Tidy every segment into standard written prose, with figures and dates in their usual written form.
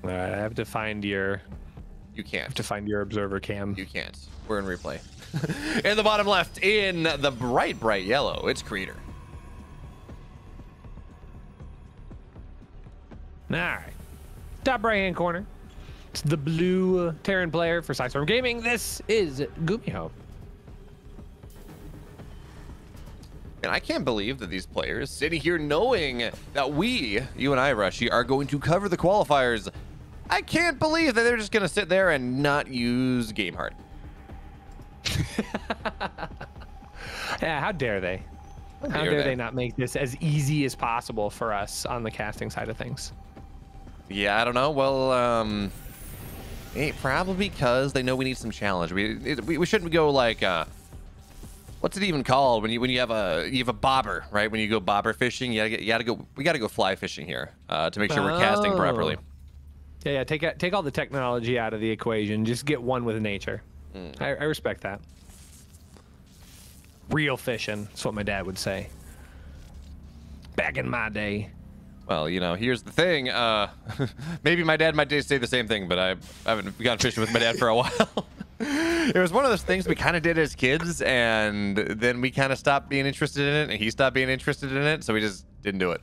All right, I have to find your. You can't. I have to find your observer cam. You can't. We're in replay. In the bottom left, in the bright yellow, it's Creator. All right. Top right-hand corner. It's the blue Terran player for Sidestorm Gaming. This is GUMIHO. And I can't believe that these players sitting here knowing that you and I, Rushi, are going to cover the qualifiers. I can't believe that they're just going to sit there and not use Game Heart. Yeah, how dare they? How dare they not make this as easy as possible for us on the casting side of things? Yeah, I don't know. Well, probably because they know we need some challenge. We shouldn't go like what's it even called when you have a bobber, right? When you go bobber fishing, we gotta go fly fishing here to make sure we're casting properly. Yeah, take all the technology out of the equation. Just get one with nature. I respect that. Real fishing. That's what my dad would say. Back in my day. Well, you know, here's the thing. Maybe my dad might say the same thing, but I haven't gone fishing with my dad for a while. It was one of those things we kind of did as kids, and then we kind of stopped being interested in it, and he stopped being interested in it, so we just didn't do it.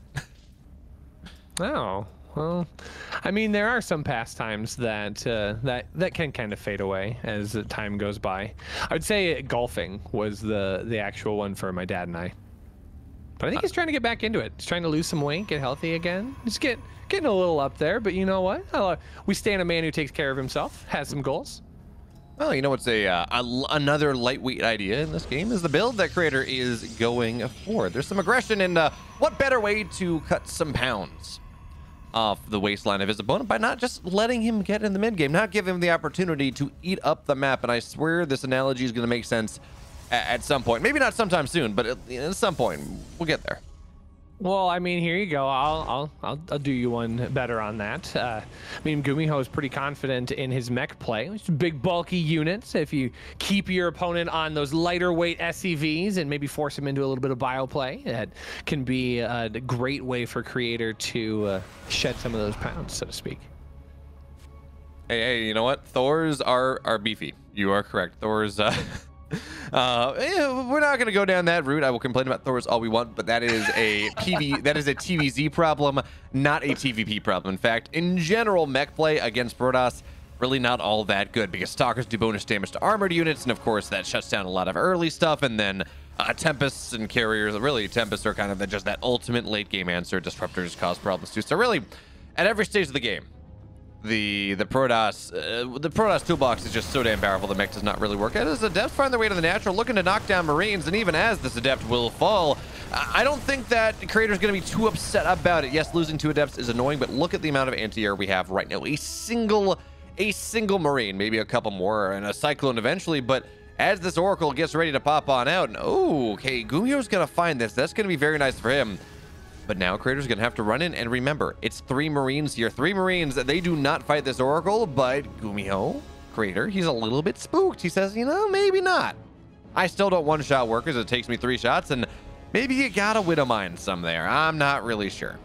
Oh, well, I mean, there are some pastimes that that can kind of fade away as time goes by. I would say golfing was the actual one for my dad and I. But I think he's trying to get back into it. He's trying to lose some weight, get healthy again. Just getting a little up there, but you know what? We stand a man who takes care of himself, has some goals. Well, you know what's another lightweight idea in this game is the build that Creator is going for. There's some aggression, and what better way to cut some pounds off the waistline of his opponent by not just letting him get in the mid game, not give him the opportunity to eat up the map. And I swear this analogy is going to make sense at some point. Maybe not sometime soon, but at some point we'll get there. Well, I mean, here you go. I'll do you one better on that. I mean, GUMIHO is pretty confident in his mech play. It's big, bulky units. If you keep your opponent on those lighter weight SCVs and maybe force him into a little bit of bio play, that can be a great way for Creator to shed some of those pounds, so to speak. Hey, you know what? Thors are beefy. You are correct. Thors. We're not going to go down that route. I will complain about Thors all we want, but that is a TVZ problem, not a TVP problem. In fact, in general, mech play against Protoss really not all that good because Stalkers do bonus damage to armored units, and of course that shuts down a lot of early stuff, and then Tempests and Carriers, really Tempests are kind of just that ultimate late game answer. Disruptors cause problems too. So really, at every stage of the game, the Protoss toolbox is just so damn powerful the mech does not really work. As Adepts find their way to the natural, looking to knock down Marines, and even as this Adept will fall, I don't think that Creator's going to be too upset about it. Yes, losing 2 Adepts is annoying, but look at the amount of anti-air we have right now. A single Marine, maybe a couple more, and a Cyclone eventually, but as this Oracle gets ready to pop on out, and okay, GUMIHO's going to find this. That's going to be very nice for him. But now Creator's going to have to run in, and remember, it's 3 Marines here. 3 Marines, they do not fight this Oracle, but GUMIHO, Creator, he's a little bit spooked. He says, you know, maybe not. I still don't one-shot workers. It takes me 3 shots, and maybe you got to Widow Mine some there. I'm not really sure.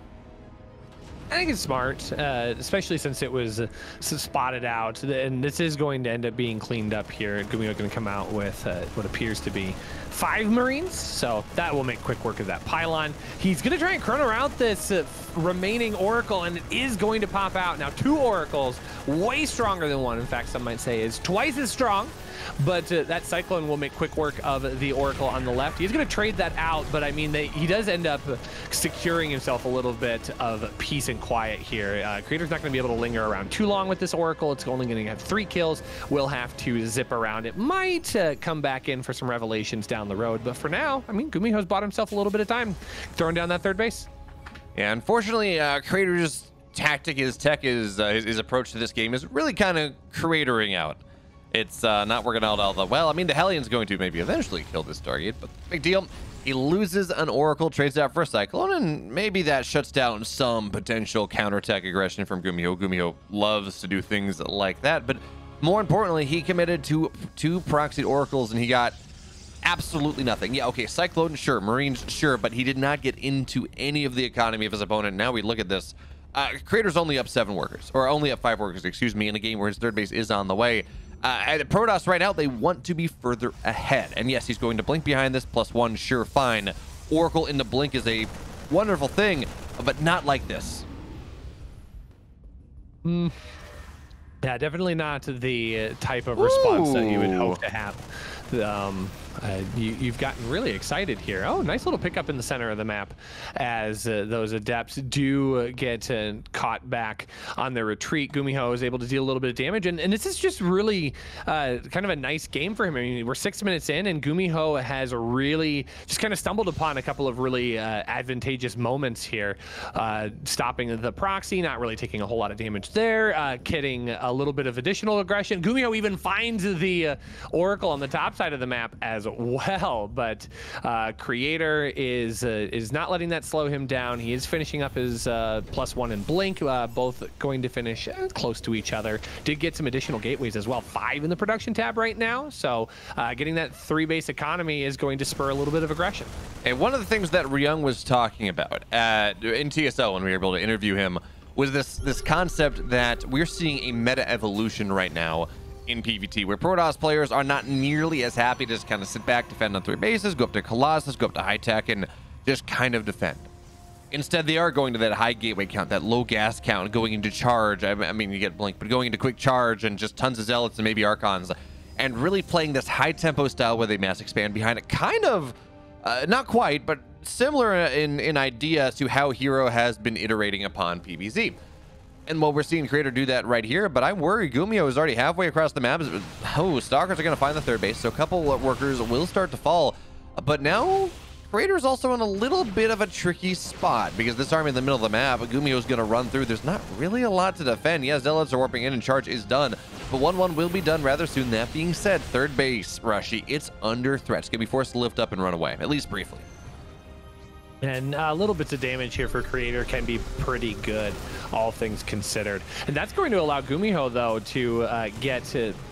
I think it's smart, especially since it was spotted out, and this is going to end up being cleaned up here. GUMIHO going to come out with what appears to be 5 Marines, so that will make quick work of that pylon. He's going to try and chrono out this remaining Oracle, and it is going to pop out. Now, 2 Oracles, way stronger than 1. In fact, some might say is twice as strong. But that Cyclone will make quick work of the Oracle on the left. He's going to trade that out, but I mean, he does end up securing himself a little bit of peace and quiet here. Creator's not going to be able to linger around too long with this Oracle. It's only going to have 3 kills. We'll have to zip around. It might come back in for some revelations down the road, but for now, I mean, GUMIHO's bought himself a little bit of time throwing down that 3rd base. Yeah, unfortunately, Creator's tactic, his approach to this game is really kind of Creatoring out. It's not working out all that well. I mean, the Hellion's going to maybe eventually kill this target, but big deal. He loses an Oracle, trades out for a Cyclone, and maybe that shuts down some potential counterattack aggression from GUMIHO. GUMIHO loves to do things like that, but more importantly, he committed to 2 proxied Oracles, and he got absolutely nothing. Yeah, okay, Cyclone, sure. Marines, sure, but he did not get into any of the economy of his opponent. Now we look at this. Creator's only up 7 workers, or only up 5 workers, excuse me, in a game where his third base is on the way. At Protoss right now, they want to be further ahead. And yes, he's going to blink behind this, +1, sure, fine. Oracle into blink is a wonderful thing, but not like this. Yeah, definitely not the type of response that you would hope to have. You've gotten really excited here. Oh, nice little pickup in the center of the map as those adepts do get caught back on their retreat. GUMIHO is able to deal a little bit of damage, and this is just really kind of a nice game for him. I mean, we're 6 minutes in, and GUMIHO has really just kind of stumbled upon a couple of really advantageous moments here, stopping the proxy, not really taking a whole lot of damage there, getting a little bit of additional aggression. GUMIHO even finds the Oracle on the top side of the map as well, but Creator is not letting that slow him down. He is finishing up his +1 and blink, both going to finish close to each other. Did get some additional gateways as well, 5 in the production tab right now, so getting that 3 base economy is going to spur a little bit of aggression. And one of the things that Ryung was talking about in TSO when we were able to interview him was this concept that we're seeing a meta evolution right now in PvT, where Protoss players are not nearly as happy to just kind of sit back, defend on 3 bases, go up to Colossus, go up to high tech, and just kind of defend. Instead, they are going to that high gateway count, that low gas count, going into charge. I mean, you get blink, but going into quick charge and just tons of zealots and maybe archons, and really playing this high tempo style where they mass expand behind it. Kind of, not quite, but similar in idea to how Hero has been iterating upon PvZ. And well, we're seeing Creator do that right here, but I worry GUMIHO is already halfway across the map. Oh, Stalkers are going to find the third base, so a couple of workers will start to fall. But now, Creator is also in a little bit of a tricky spot, because this army in the middle of the map, GUMIHO is going to run through. There's not really a lot to defend. Yes, Zealots are warping in and charge is done, but 1-1 will be done rather soon. That being said, third base, Rushi, it's under threat. It's going to be forced to lift up and run away, at least briefly. And little bits of damage here for Creator can be pretty good, all things considered. And that's going to allow GUMIHO, though, to get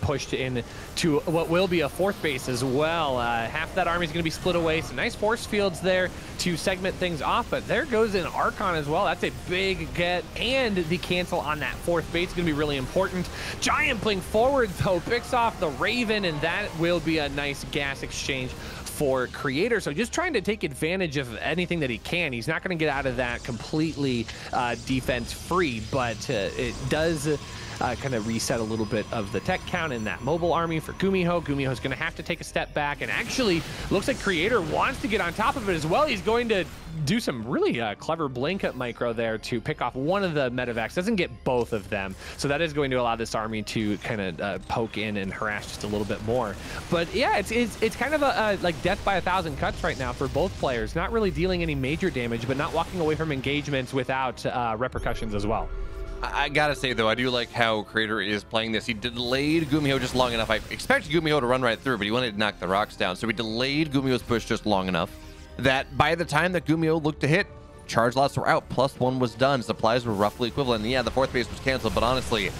pushed in to what will be a 4th base as well. Half that army is going to be split away. Some nice force fields there to segment things off, but there goes an Archon as well. That's a big get, and the cancel on that 4th base is going to be really important. Giant blink forward, though, picks off the Raven, and that will be a nice gas exchange for Creator. So just trying to take advantage of anything that he can. He's not going to get out of that completely defense free, but it does kind of reset a little bit of the tech count in that mobile army for GUMIHO. GUMIHO is going to have to take a step back, and actually looks like Creator wants to get on top of it as well. He's going to do some really clever blink at micro there to pick off one of the medevacs. Doesn't get both of them, so that is going to allow this army to kind of poke in and harass just a little bit more. But yeah, it's kind of a like death by 1,000 cuts right now for both players. Not really dealing any major damage, but not walking away from engagements without repercussions as well. I gotta say, though, I do like how Creator is playing this. He delayed GUMIHO just long enough. I expected GUMIHO to run right through, but he wanted to knock the rocks down. So he delayed GUMIHO's push just long enough that by the time that GUMIHO looked to hit, charge lots were out, +1 was done. Supplies were roughly equivalent. And yeah, the 4th base was canceled, but honestly,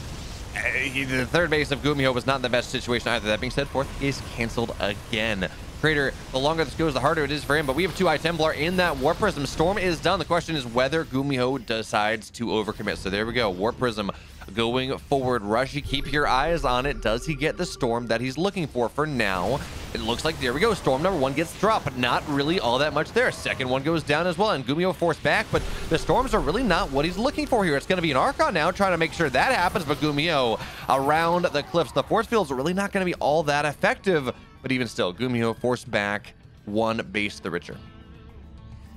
the third base of GUMIHO was not in the best situation either. That being said, 4th is canceled again. Creator, the longer this goes, the harder it is for him, but we have 2 Eye Templar in that Warp Prism. Storm is done. The question is whether GUMIHO decides to overcommit. So there we go. Warp Prism going forward. Rushi, keep your eyes on it. Does he get the Storm that he's looking for now? It looks like, there we go. Storm number 1 gets dropped, but not really all that much there. Second one goes down as well, and GUMIHO forced back, but the Storms are really not what he's looking for here. It's going to be an Archon now, trying to make sure that happens, but GUMIHO around the cliffs. The force fields are really not going to be all that effective. But even still, GUMIHO forced back 1 base the richer.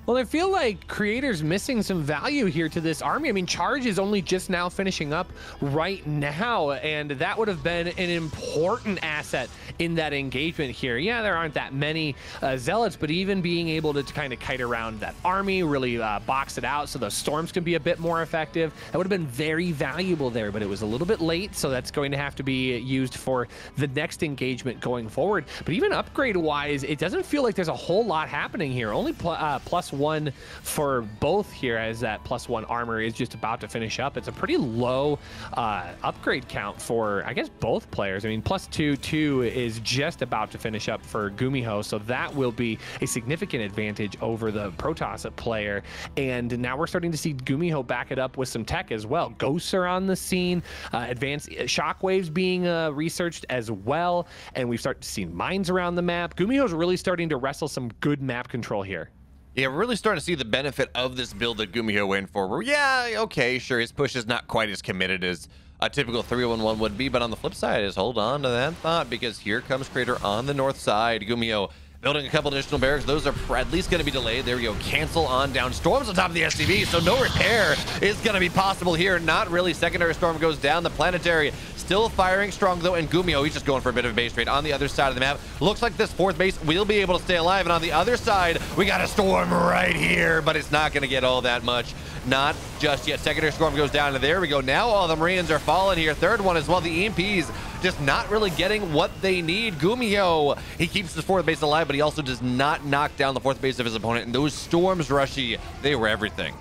Well, I feel like Creator's missing some value here to this army. I mean, Charge is only just now finishing up right now, and that would have been an important asset in that engagement here. Yeah, there aren't that many Zealots, but even being able to kind of kite around that army, really box it out so those Storms can be a bit more effective, that would have been very valuable there, but it was a little bit late, so that's going to have to be used for the next engagement going forward. But even upgrade-wise, it doesn't feel like there's a whole lot happening here. Only +1 +1 for both here, as that +1 armor is just about to finish up. It's a pretty low upgrade count for, I guess, both players. I mean, +2 is just about to finish up for GUMIHO, so that will be a significant advantage over the Protoss player. And now we're starting to see GUMIHO back it up with some tech as well. Ghosts are on the scene, advanced shockwaves being researched as well, and we've started to see mines around the map. GUMIHO's really starting to wrestle some good map control here. Yeah, we're really starting to see the benefit of this build that GUMIHO went for. Where, yeah, okay, sure, his push is not quite as committed as a typical 3-1-1 would be, but on the flip side is hold on to that thought, because here comes Crater on the north side. GUMIHO building a couple additional barracks. Those are at least going to be delayed. There we go. Cancel on down. Storms on top of the SCV, so no repair is going to be possible here. Not really. Secondary storm goes down. The planetary still firing strong, though, and GUMIHO, he's just going for a bit of a base trade on the other side of the map. Looks like this fourth base will be able to stay alive, and on the other side, we got a storm right here, but it's not going to get all that much. Not just yet. Secondary storm goes down, and there we go. Now all the Marines are falling here. Third one as well. The EMPs just not really getting what they need. GUMIHO, he keeps the fourth base alive, but he also does not knock down the fourth base of his opponent. And those storms, Rushi, they were everything.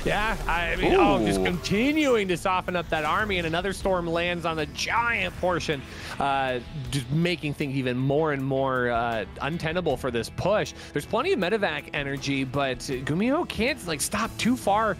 Yeah, I mean, just continuing to soften up that army, and another storm lands on the giant portion, just making things even more and more untenable for this push. There's plenty of medevac energy, but GUMIHO can't like stop too far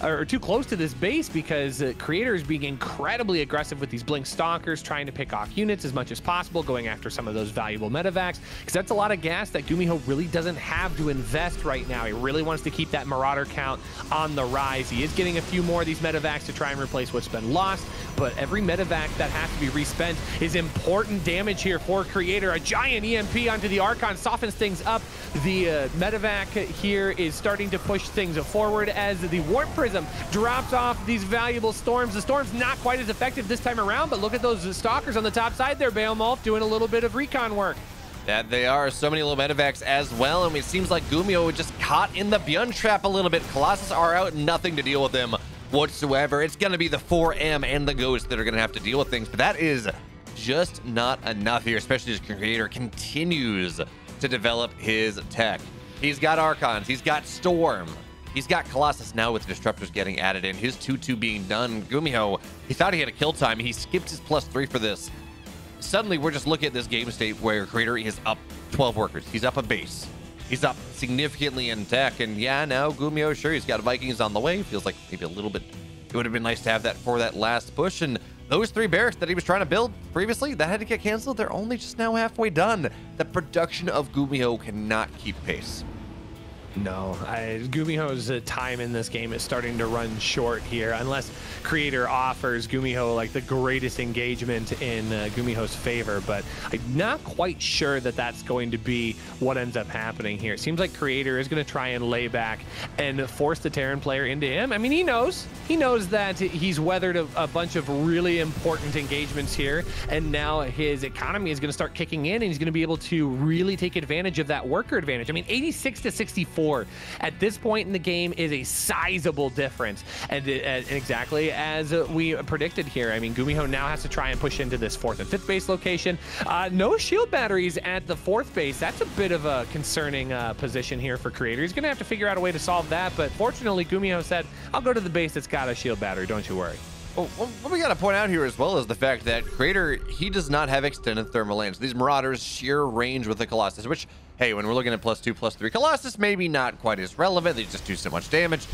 or too close to this base, because Creator is being incredibly aggressive with these Blink Stalkers, trying to pick off units as much as possible, going after some of those valuable medevacs, because that's a lot of gas that GUMIHO really doesn't have to invest right now. He really wants to keep that Marauder count on the rise. He is getting a few more of these medevacs to try and replace what's been lost, but every medevac that has to be respent is important damage here for Creator. A giant EMP onto the Archon softens things up. The medevac here is starting to push things forward as the Warp Prism drops off these valuable storms. The storm's not quite as effective this time around, but look at those stalkers on the top side there, BeoMulf, doing a little bit of recon work. That they are. So many little medevacs as well, and it seems like GUMIHO just caught in the Beyond trap a little bit. Colossus are out, nothing to deal with them whatsoever. It's going to be the 4M and the Ghost that are going to have to deal with things, but that is just not enough here, especially as Creator continues to develop his tech. He's got Archons, he's got Storm, he's got Colossus now with Disruptors getting added in. His 2-2 being done. GUMIHO, he thought he had a kill time. He skipped his +3 for this. Suddenly, we're just looking at this game state where Creator is up 12 workers. He's up a base. He's up significantly in tech. And yeah, now GUMIHO, sure, he's got Vikings on the way. Feels like maybe a little bit, it would have been nice to have that for that last push. And those 3 barracks that he was trying to build previously, that had to get canceled. They're only just now halfway done. The production of GUMIHO cannot keep pace. No, GUMIHO's time in this game is starting to run short here, unless Creator offers GUMIHO like the greatest engagement in GUMIHO's favor, but I'm not quite sure that that's going to be what ends up happening here. It seems like Creator is going to try and lay back and force the Terran player into him. I mean, he knows that he's weathered a bunch of really important engagements here, and now his economy is going to start kicking in, and he's going to be able to really take advantage of that worker advantage. I mean, 86 to 64 at this point in the game is a sizable difference, and exactly as we predicted here. I mean, GUMIHO now has to try and push into this 4th and 5th base location. No shield batteries at the 4th base. That's a bit of a concerning position here for Creator. He's going to have to figure out a way to solve that, but fortunately GUMIHO said, I'll go to the base that's got a shield battery, don't you worry. Well, what we got to point out here as well is the fact that Creator, he does not have extended thermal lands. These Marauders sheer range with the Colossus, which, hey, when we're looking at +2, +3, Colossus maybe not quite as relevant. They just do so much damage.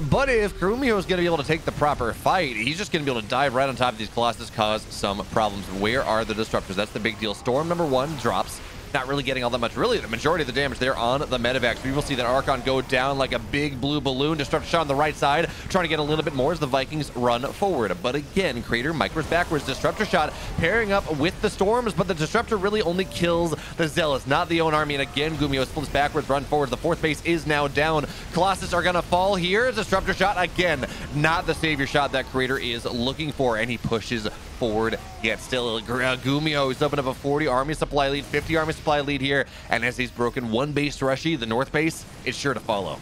But if GUMIHO is going to be able to take the proper fight, he's just going to be able to dive right on top of these Colossus, cause some problems. Where are the Disruptors? That's the big deal. Storm number 1 drops. Not really getting all that much. Really, the majority of the damage there on the medevacs. We will see that Archon go down like a big blue balloon. Disruptor shot on the right side, trying to get a little bit more as the Vikings run forward. But again, Creator micros backwards. Disruptor shot pairing up with the Storms, but the Disruptor really only kills the Zealots, not the own army. And again, GUMIHO splits backwards, run forward. The 4th base is now down. Colossus are going to fall here. Disruptor shot again. Not the savior shot that Creator is looking for, and he pushes forward. Yet still, GUMIHO is open up a 40 army supply lead, 50 army supply lead here, and as he's broken 1 base to Rushi, the north base is sure to follow.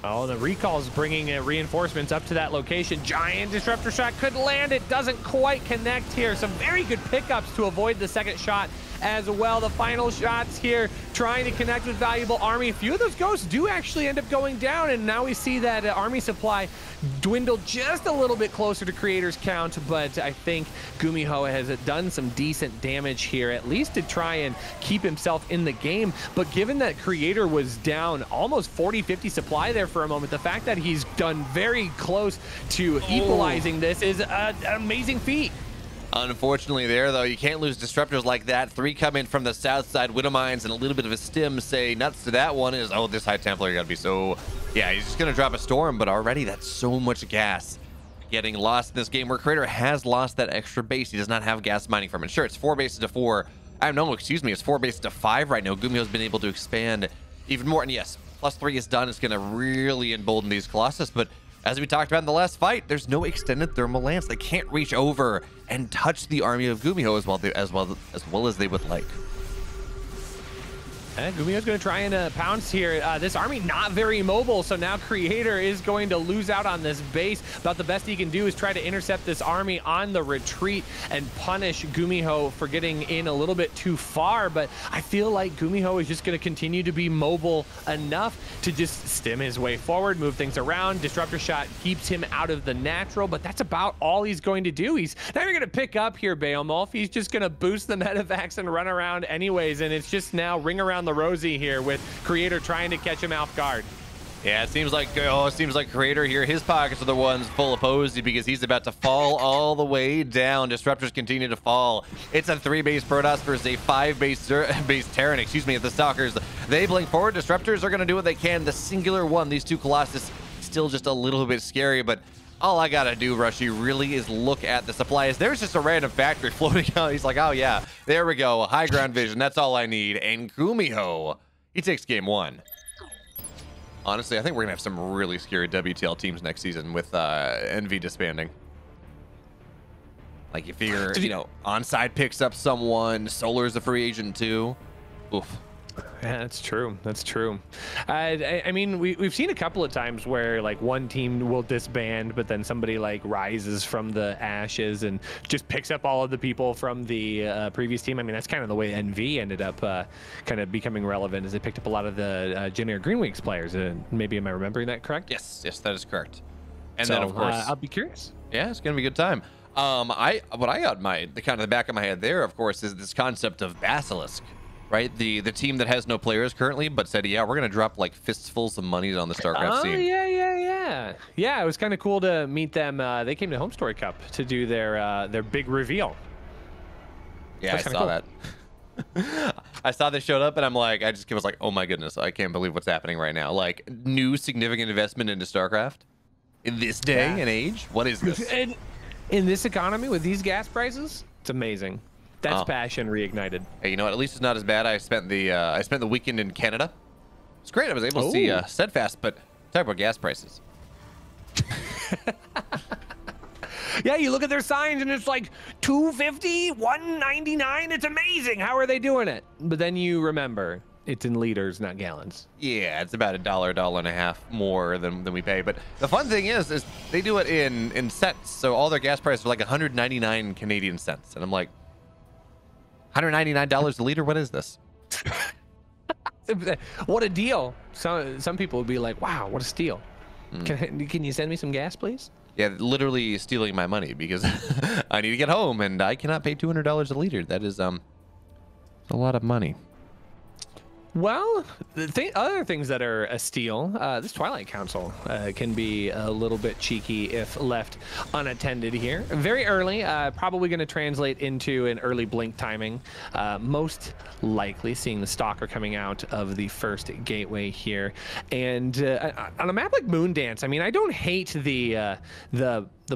Oh, the recall's bringing reinforcements up to that location. Giant disruptor shot could land. It doesn't quite connect here. Some very good pickups to avoid the second shot as well. The final shots here, trying to connect with valuable army. A few of those ghosts do actually end up going down, and now we see that army supply dwindle just a little bit closer to creator's count, but I think GUMIHO has done some decent damage here, at least to try and keep himself in the game. But given that creator was down almost 40-50 supply there for a moment, the fact that he's done very close to equalizing this is an amazing feat. Unfortunately there, though, you can't lose disruptors like that. 3 come in from the south side. Widow Mines and a little bit of a stim say nuts to that one is, oh, this High Templar got to be so... Yeah, he's just going to drop a storm, but already that's so much gas getting lost in this game where creator has lost that extra base. He does not have gas mining from it. Sure, it's 4 bases to 4. It's 4 bases to 5 right now. GUMIHO's been able to expand even more. And yes, +3 is done. It's going to really embolden these Colossus, but as we talked about in the last fight, there's no extended thermal lance. They can't reach over and touch the army of GUMIHO as well as they would like. GUMIHO's going to try and pounce here. This army not very mobile, so now creator is going to lose out on this base. About the best he can do is try to intercept this army on the retreat and punish GUMIHO for getting in a little bit too far. But I feel like GUMIHO is just going to continue to be mobile enough to just stem his way forward, move things around. Disruptor shot keeps him out of the natural, but that's about all he's going to do. He's not even going to pick up here, BeoMulf. He's just going to boost the medevacs and run around anyways, and it's just now ring around the rosy here with creator trying to catch him off guard. Yeah, it seems like creator here, his pockets are the ones full of posy because he's about to fall all the way down. Disruptors continue to fall. It's a 3-base Protoss versus a 5-base Terran, excuse me, at the Stalkers. They blink forward. Disruptors are going to do what they can. The singular one, these 2 Colossus, still just a little bit scary, but all I gotta do, Rushi, really is look at the supplies. There's just a random factory floating out. He's like, oh yeah, there we go. High ground vision, that's all I need. And GUMIHO, he takes game 1. Honestly, I think we're gonna have some really scary WTL teams next season with Envy disbanding. Like, you figure, you know, Onside picks up someone, Solar's a free agent too. Oof. Yeah, that's true. That's true. I mean, we've seen a couple of times where like one team will disband, but then somebody like rises from the ashes and just picks up all of the people from the previous team. I mean, that's kind of the way NV ended up kind of becoming relevant, as they picked up a lot of the Junior Greenwings players. Maybe am I remembering that correct? Yes, that is correct. And so, then of course, I'll be curious. Yeah, it's gonna be a good time. What I got the kind of the back of my head there, of course, is this concept of Basilisk. Right, the team that has no players currently, but said, yeah, we're gonna drop like fistfuls of money on the StarCraft scene. Yeah. It was kind of cool to meet them. They came to Home Story Cup to do their big reveal. Yeah, I saw that. I saw they showed up, and I'm like, I was like, oh my goodness, I can't believe what's happening right now. Like, new significant investment into StarCraft in this day and age. What is this? And in this economy with these gas prices, it's amazing. That's passion reignited. Hey, you know what? At least it's not as bad. I spent the weekend in Canada. It's great. I was able to see Steadfast, but talk about gas prices. Yeah, you look at their signs and it's like $2.50, $1.99. It's amazing. How are they doing it? But then you remember it's in liters, not gallons. Yeah, it's about $1, $1.50 more than we pay. But the fun thing is they do it in cents. So all their gas prices are like 199 Canadian cents, and I'm like, $199 a liter? What is this? What a deal. Some people would be like, wow, what a steal. Can you send me some gas, please? Yeah, literally stealing my money because I need to get home and I cannot pay $200 a liter. That is a lot of money. Well, other things that are a steal, this Twilight Council can be a little bit cheeky if left unattended here. Very early, probably going to translate into an early blink timing. Most likely seeing the Stalker coming out of the first gateway here. And on a map like Moondance, I mean, I don't hate the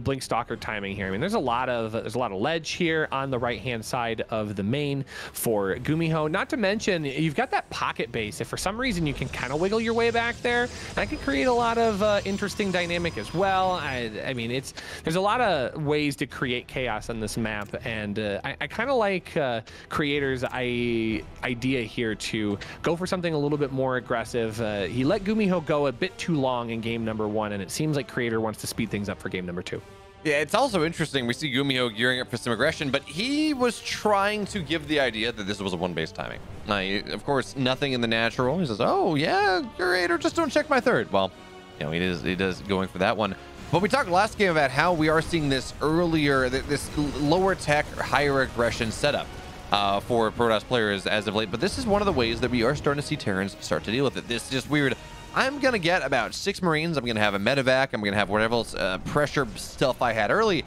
blink stalker timing here. I mean, there's a lot of ledge here on the right hand side of the main for GUMIHO. Not to mention, you've got that pocket base. If for some reason you can kind of wiggle your way back there, that could create a lot of interesting dynamic as well. I mean, there's a lot of ways to create chaos on this map, and I kind of like creators' idea here to go for something a little bit more aggressive. He let GUMIHO go a bit too long in game number 1, and it seems like creator wants to speed things up for game number 2. Yeah, it's also interesting. We see GUMIHO gearing up for some aggression, but he was trying to give the idea that this was a one-base timing. Of course, nothing in the natural. He says, "Oh yeah, Curator, just don't check my third." Well, you know, he does going for that one. But we talked last game about how we are seeing this earlier, this lower tech, higher aggression setup for Protoss players as of late. But this is one of the ways that we are starting to see Terrans start to deal with it. This is just weird. I'm going to get about 6 Marines. I'm going to have a medevac. I'm going to have whatever else pressure stuff I had early.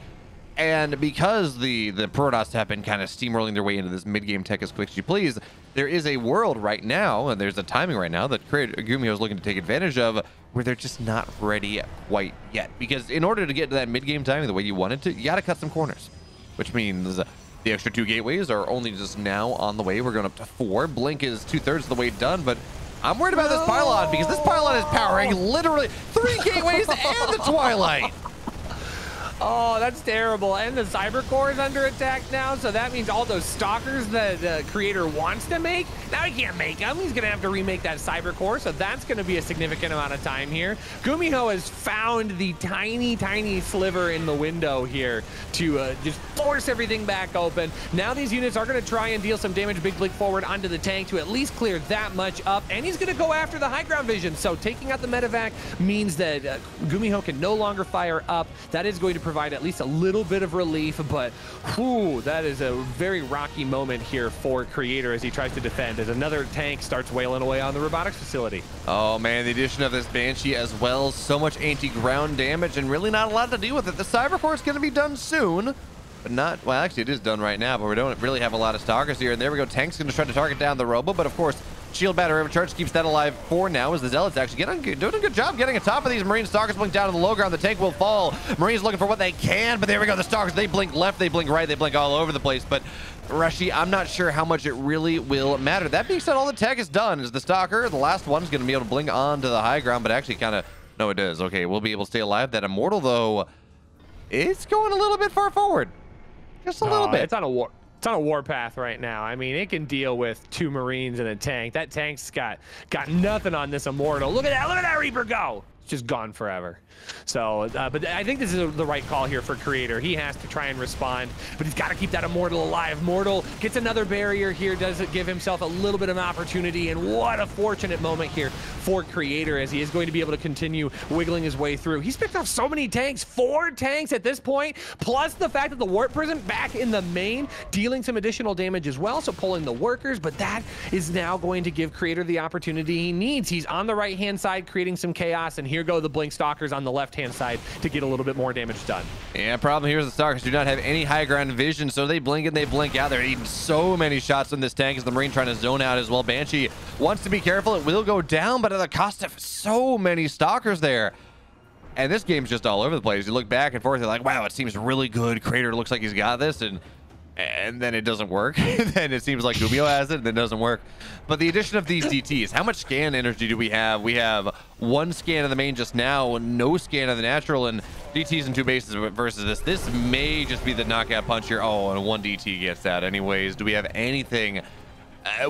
And because the Protoss have been kind of steamrolling their way into this mid-game tech as quick as you please, there is a world right now, and there's a timing right now that GUMIHO is looking to take advantage of, where they're just not ready quite yet. Because in order to get to that mid-game timing the way you wanted to, you got to cut some corners. Which means the extra 2 gateways are only just now on the way. We're going up to 4. Blink is 2/3 of the way done, but I'm worried about this pylon, because this pylon is powering literally 3 gateways and the Twilight. Oh, that's terrible. And the cyber core is under attack now, so that means all those stalkers that the creator wants to make, now he can't make them. He's gonna have to remake that cyber core, so that's gonna be a significant amount of time here. GUMIHO has found the tiny sliver in the window here to just force everything back open. Now these units are gonna try and deal some damage. Big Blink forward onto the tank to at least clear that much up, and he's gonna go after the high ground vision. So taking out the medevac means that GUMIHO can no longer fire up. That is going to provide at least a little bit of relief, but whew, that is a very rocky moment here for Creator as he tries to defend, as another tank starts wailing away on the robotics facility. Oh man, the addition of this Banshee as well, so much anti-ground damage and really not a lot to do with it. The cyber core is going to be done soon, but not, well, actually it is done right now, but we don't really have a lot of stalkers here. And there we go, tank's going to try to target down the robo, but of course shield battery overcharge keeps that alive for now, as the Zealots actually doing a good job getting on top of these Marine stalkers. Blink down to the low ground, the tank will fall. Marines looking for what they can, but there we go, the stalkers, they blink left, they blink right, they blink all over the place. But Rushi, I'm not sure how much it really will matter. That being said, all the tech is done. Is the stalker, the last one's going to be able to blink onto the high ground, but actually kind of, no, it does. Okay, we'll be able to stay alive. That Immortal, though, it's going a little bit far forward. Just a little bit. It's on a warpath right now. I mean, it can deal with 2 Marines and a tank. That tank's got nothing on this Immortal. Look at that Reaper go. It's just gone forever. So, but I think this is the right call here for Creator. He has to try and respond, but he's got to keep that Immortal alive. Mortal gets another barrier here, does it give himself a little bit of opportunity, and what a fortunate moment here for Creator as he is going to be able to continue wiggling his way through. He's picked off so many tanks, 4 tanks at this point, plus the fact that the Warp Prison back in the main, dealing some additional damage as well, so pulling the workers, but that is now going to give Creator the opportunity he needs. He's on the right-hand side creating some chaos, and here go the Blink Stalkers on the left-hand side to get a little bit more damage done. Yeah, problem here is the Stalkers do not have any high ground vision, so they blink and they blink out. They're eating so many shots from this tank as the Marine trying to zone out as well. Banshee wants to be careful. It will go down, but at the cost of so many Stalkers there. And this game's just all over the place. You look back and forth, you're like, wow, it seems really good. Creator looks like he's got this, and then it doesn't work. Then it seems like GUMIHO has it, and then it doesn't work. But the addition of these DTs, how much scan energy do we have? We have 1 scan of the main just now, no scan of the natural, and DTs in 2 bases versus this. This may just be the knockout punch here. Oh, and 1 DT gets out anyways. Do we have anything?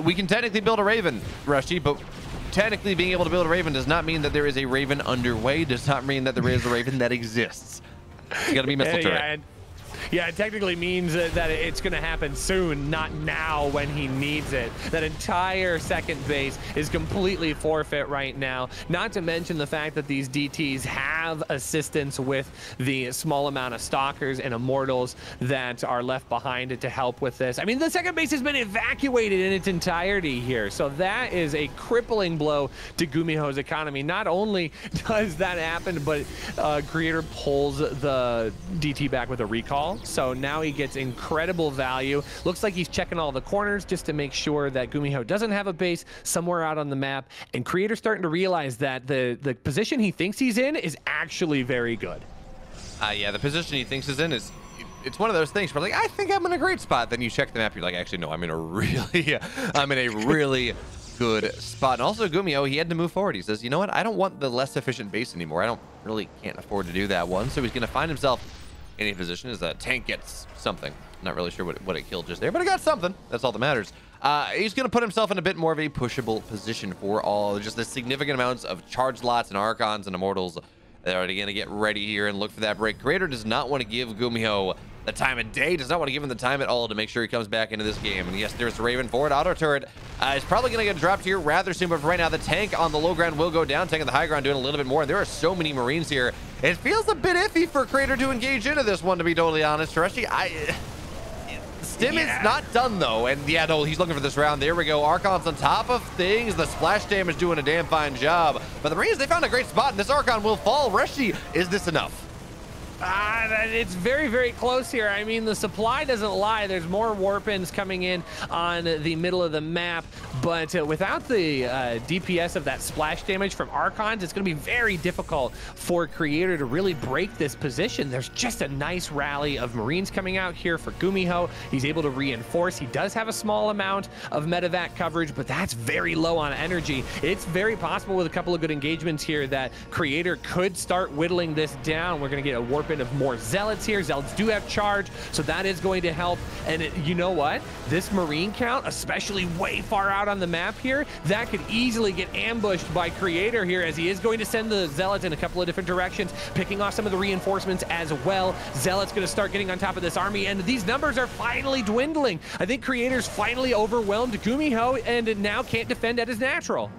We can technically build a Raven, Rushi, but technically being able to build a Raven does not mean that there is a Raven underway, does not mean that there is a Raven that exists. It's got to be missile turret. Yeah, it technically means that it's going to happen soon, not now when he needs it. That entire second base is completely forfeit right now. Not to mention the fact that these DTs have assistance with the small amount of Stalkers and Immortals that are left behind to help with this. I mean, the second base has been evacuated in its entirety here. So that is a crippling blow to GUMIHO's economy. Not only does that happen, but Creator pulls the DT back with a recall. So now he gets incredible value. Looks like he's checking all the corners just to make sure that GUMIHO doesn't have a base somewhere out on the map. And Creator's starting to realize that the position he thinks he's in is actually very good. Yeah, the position he thinks he's in is, it's one of those things where like, I think I'm in a great spot. Then you check the map, you're like, actually, no, I'm in a really good spot. And also GUMIHO, he had to move forward. He says, you know what? I don't want the less efficient base anymore. I can't afford to do that one. So he's going to find himself in a position as a tank gets something. Not really sure what it killed just there, but it got something. That's all that matters. He's going to put himself in a bit more of a pushable position for all just the significant amounts of charge lots and Archons and Immortals They're already going to get ready here and look for that break. Creator does not want to give GUMIHO the time of day, does not want to give him the time at all to make sure he comes back into this game. And yes, there's Raven forward. Auto turret is probably going to get dropped here rather soon, but for right now, the tank on the low ground will go down. Tank on the high ground doing a little bit more. And there are so many Marines here. It feels a bit iffy for Creator to engage into this one, to be totally honest. Rushi, Stim is not done though, and yeah, no, he's looking for this round. There we go. Archon's on top of things. The splash damage doing a damn fine job. But the Marines, they found a great spot, and this Archon will fall. Rushi, is this enough? It's very, very close here. I mean, the supply doesn't lie. There's more warp-ins coming in on the middle of the map, but without the DPS of that splash damage from Archons, it's going to be very difficult for Creator to really break this position. There's just a nice rally of Marines coming out here for GUMIHO. He's able to reinforce. He does have a small amount of medevac coverage, but that's very low on energy. It's very possible with a couple of good engagements here that Creator could start whittling this down. We're going to get a warp of more zealots here. Zealots do have charge, so that is going to help. And you know what? This Marine count, especially way far out on the map here, that could easily get ambushed by Creator here, as he is going to send the zealots in a couple of different directions, picking off some of the reinforcements as well. Zealots going to start getting on top of this army, and these numbers are finally dwindling. I think Creator's finally overwhelmed GUMIHO and now can't defend at his natural.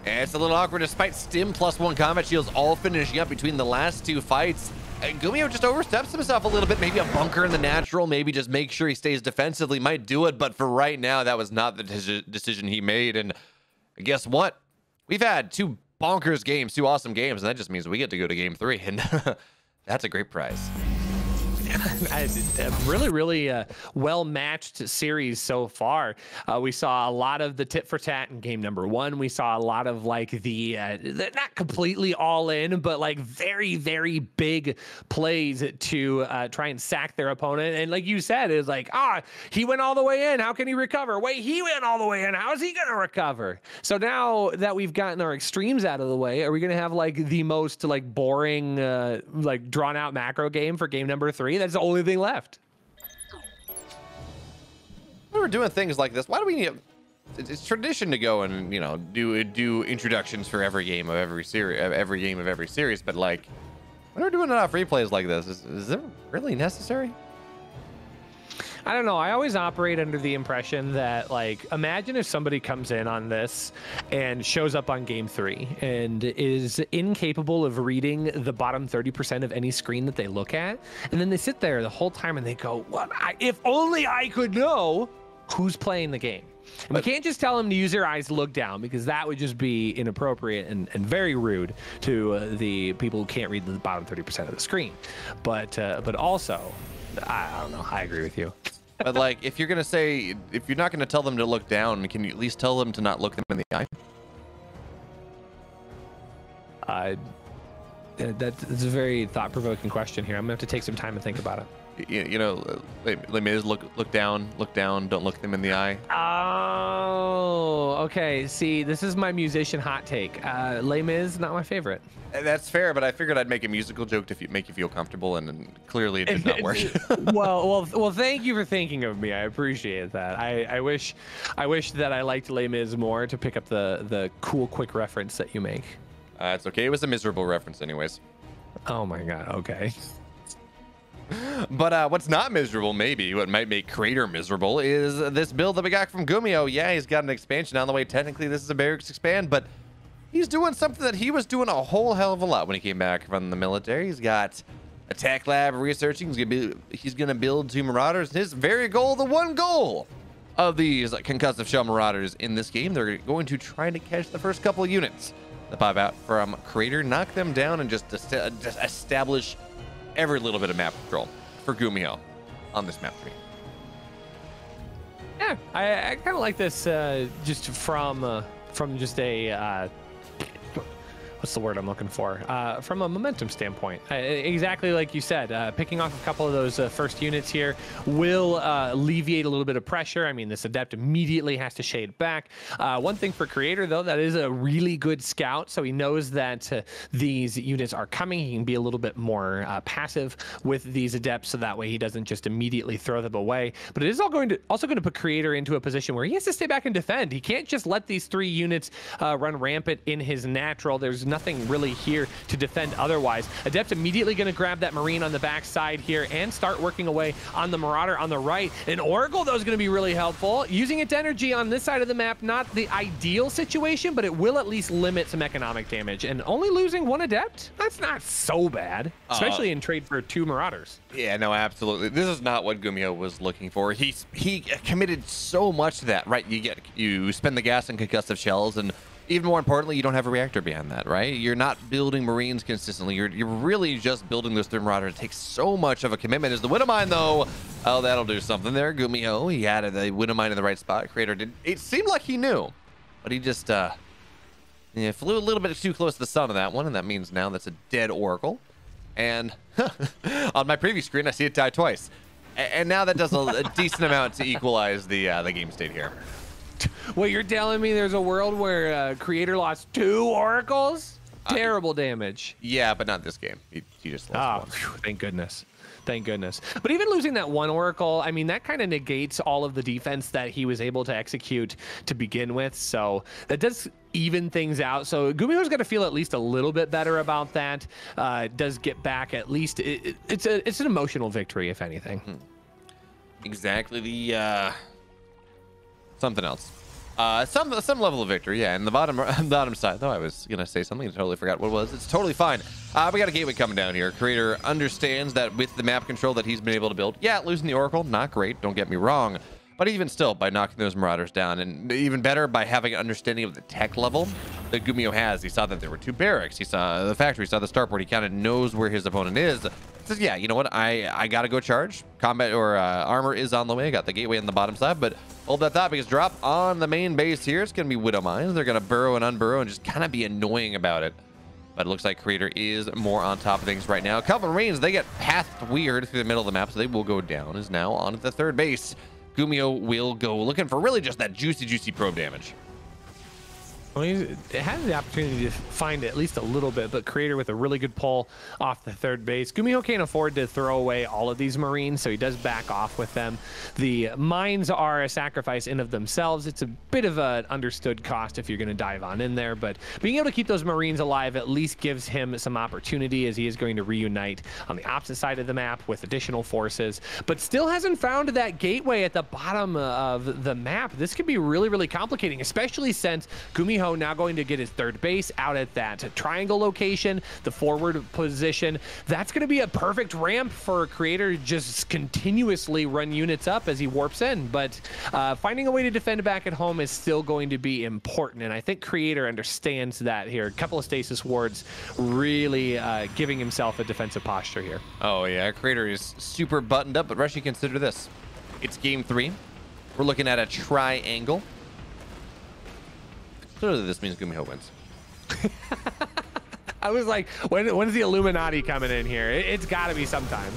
And it's a little awkward despite Stim +1 combat shields all finishing up between the last two fights. GUMIHO just oversteps himself a little bit. Maybe a bunker in the natural, maybe just make sure he stays defensively, might do it. But for right now, that was not the decision he made. And guess what? We've had two bonkers games, two awesome games, and that just means we get to go to game 3. And that's a great prize. A really well-matched series so far. We saw a lot of the tit for tat in game number 1. We saw a lot of like the not completely all in, but like very, very big plays to try and sack their opponent. And like you said, it was like, he went all the way in. How can he recover? Wait, he went all the way in. How is he going to recover? So now that we've gotten our extremes out of the way, are we going to have like the most like boring, like drawn out macro game for game number 3? That's the only thing left. When we're doing things like this, why do we need? It's tradition to go and do introductions for every game of every series, but like when we're doing enough replays like this, is it really necessary? I don't know. I always operate under the impression that, like, imagine if somebody comes in on this and shows up on game 3 and is incapable of reading the bottom 30% of any screen that they look at. And then they sit there the whole time and they go, "What? If only I could know who's playing the game." And we can't just tell them to use their eyes to look down, because that would just be inappropriate and very rude to the people who can't read the bottom 30% of the screen. But also, I don't know. I agree with you. But like, if you're not gonna tell them to look down, can you at least tell them to not look them in the eye? That's a very thought-provoking question here. I'm gonna have to take some time and think about it. Les Mis, look down, don't look them in the eye. Oh, okay. See, this is my musician hot take. Les Mis, not my favorite. That's fair, but I figured I'd make a musical joke to make you feel comfortable, and clearly it did not work. well, thank you for thinking of me. I appreciate that. I wish that I liked Les Mis more, to pick up the cool, quick reference that you make. It's okay. It was a miserable reference anyways. Oh my God. Okay. But what's not miserable, maybe what might make Creator miserable, is this build that we got from GUMIHO. Yeah, he's got an expansion on the way. Technically, this is a barracks expand, but he's doing something that he was doing a whole hell of a lot when he came back from the military. He's got attack lab researching. He's gonna build 2 Marauders. His very goal, the one goal of these concussive shell Marauders in this game, they're going to try to catch the first couple of units that pop out from Creator, knock them down, and just establish every little bit of map control for GUMIHO on this map 3. Yeah, I kind of like this just from just a what's the word I'm looking for? From a momentum standpoint. Exactly like you said, picking off a couple of those first units here will alleviate a little bit of pressure. I mean, this Adept immediately has to shade back. One thing for Creator, though, that is a really good scout, so he knows that these units are coming. He can be a little bit more passive with these Adepts, so that way he doesn't just immediately throw them away. But it is also going to put Creator into a position where he has to stay back and defend. He can't just let these 3 units run rampant in his natural. There's nothing really here to defend otherwise. Adept immediately going to grab that Marine on the backside here and start working away on the Marauder on the right. And Oracle, though, is going to be really helpful. Using its energy on this side of the map, not the ideal situation, but it will at least limit some economic damage. And only losing one Adept? That's not so bad, especially in trade for 2 Marauders. Yeah, no, absolutely. This is not what GUMIHO was looking for. He committed so much to that, right? You spend the gas and concussive shells, and even more importantly, you don't have a reactor behind that, right? You're not building Marines consistently. You're really just building those 3 Marauders. It takes so much of a commitment. Is the Widowmine, though? Oh, that'll do something there. GUMIHO, he had the Widowmine in the right spot. Creator did. It seemed like he knew, but he just yeah, flew a little bit too close to the sun on that one, and that means now that's a dead Oracle. And on my previous screen, I see it die twice. And now that does a decent amount to equalize the game state here. Wait, you're telling me there's a world where Creator lost 2 Oracles? Terrible damage. Yeah, but not this game. He just lost one. Phew, thank goodness. Thank goodness. But even losing that 1 Oracle, I mean, that kind of negates all of the defense that he was able to execute to begin with. So that does even things out. So GUMIHO's got to feel at least a little bit better about that. It does get back at least. It's an emotional victory, if anything. Exactly. The something else. Some level of victory, yeah. And the bottom side, though, I was gonna say something and totally forgot what it was. It's totally fine. We got a gateway coming down here. Creator understands that with the map control that he's been able to build, yeah, losing the Oracle, not great. Don't get me wrong, but even still, by knocking those Marauders down, and even better by having an understanding of the tech level that GUMIHO has. He saw that there were 2 barracks. He saw the factory. He saw the starport. He kind of knows where his opponent is. Says, yeah, you know what? I gotta go charge. Combat or armor is on the way. Got the gateway on the bottom side, but hold that thought because drop on the main base here. It's gonna be Widow Mines. They're gonna burrow and unburrow and just kind of be annoying about it. But it looks like Creator is more on top of things right now. A couple of Marines, they get pathed weird through the middle of the map, so they will go down. Is now on at the 3rd base. GUMIHO will go looking for really just that juicy probe damage. Well, it has the opportunity to find at least a little bit, but Creator with a really good pull off the 3rd base. GUMIHO can't afford to throw away all of these Marines, so he does back off with them. The mines are a sacrifice in of themselves. It's a bit of an understood cost if you're going to dive on in there, but being able to keep those Marines alive at least gives him some opportunity as he is going to reunite on the opposite side of the map with additional forces, but still hasn't found that gateway at the bottom of the map. This could be really complicating, especially since GUMIHO now going to get his 3rd base out at that triangle location, the forward position. That's going to be a perfect ramp for Creator to just continuously run units up as he warps in. But finding a way to defend back at home is still going to be important, and I think Creator understands that here. A couple of stasis wards really giving himself a defensive posture here. Oh yeah, Creator is super buttoned up, but Rushi, consider this. It's game 3. We're looking at a triangle. Clearly, this means GUMIHO wins. I was like, when's the Illuminati coming in here? It's got to be sometime.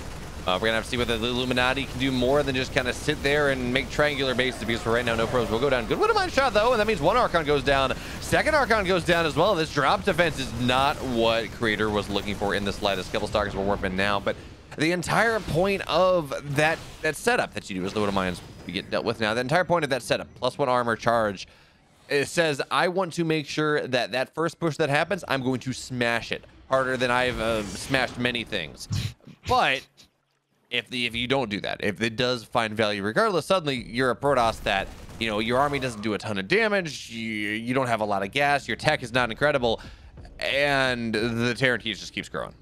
We're going to have to see whether the Illuminati can do more than just kind of sit there and make triangular bases, because for right now, no probes will go down. Good Widowmine shot, though, and that means 1 Archon goes down. 2nd Archon goes down as well. This drop defense is not what Creator was looking for in the slightest. Couple Stalkers will warp in now, but the entire point of that setup that you do is the Widowmines you get dealt with now. The entire point of that setup, +1 armor charge, it says, I want to make sure that that first push that happens, I'm going to smash it harder than I've smashed many things. But if you don't do that, if it does find value regardless, suddenly you're a Protoss that, you know, your army doesn't do a ton of damage, you don't have a lot of gas, your tech is not incredible, and the Terran Keys just keeps growing.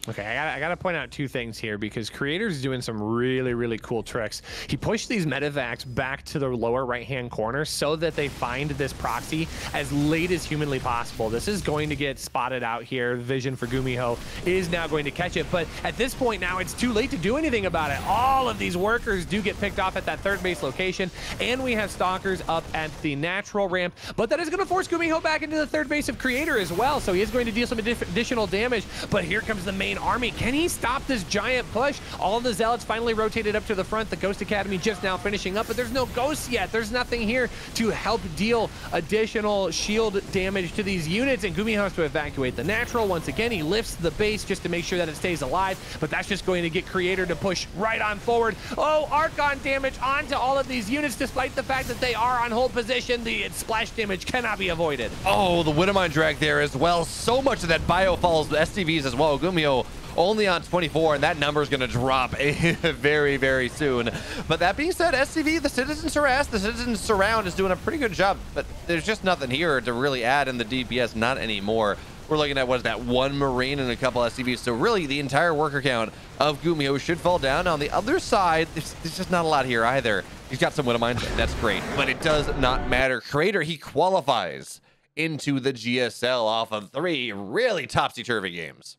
Okay, I gotta point out 2 things here, because Creator's doing some really cool tricks. He pushed these medevacs back to the lower right-hand corner so that they find this proxy as late as humanly possible. This is going to get spotted out here. Vision for GUMIHO is now going to catch it, but at this point now, it's too late to do anything about it. All of these workers do get picked off at that 3rd base location, and we have Stalkers up at the natural ramp, but that is going to force GUMIHO back into the 3rd base of Creator as well, so he is going to deal some additional damage, but here comes the main main army. Can he stop this giant push? All of the Zealots finally rotated up to the front. The Ghost Academy just now finishing up, but there's no ghosts yet. There's nothing here to help deal additional shield damage to these units, and GUMIHO has to evacuate the natural. Once again, he lifts the base just to make sure that it stays alive, but that's just going to get Creator to push right on forward. Oh, Archon damage onto all of these units, despite the fact that they are on hold position. The splash damage cannot be avoided. Oh, the Widowmine drag there as well. So much of that bio follows the SCVs as well. GUMIHO only on 24, and that number is going to drop very, very soon. But that being said, SCV, the Citizens Harass, the Citizens Surround is doing a pretty good job, but there's just nothing here to really add in the DPS, not anymore. We're looking at, what is that, 1 Marine and a couple SCVs. So really, the entire worker count of GUMIHO should fall down. On the other side, there's just not a lot here either. He's got some Widowmines, that's great, but it does not matter. Creator, he qualifies into the GSL off of 3 really topsy-turvy games.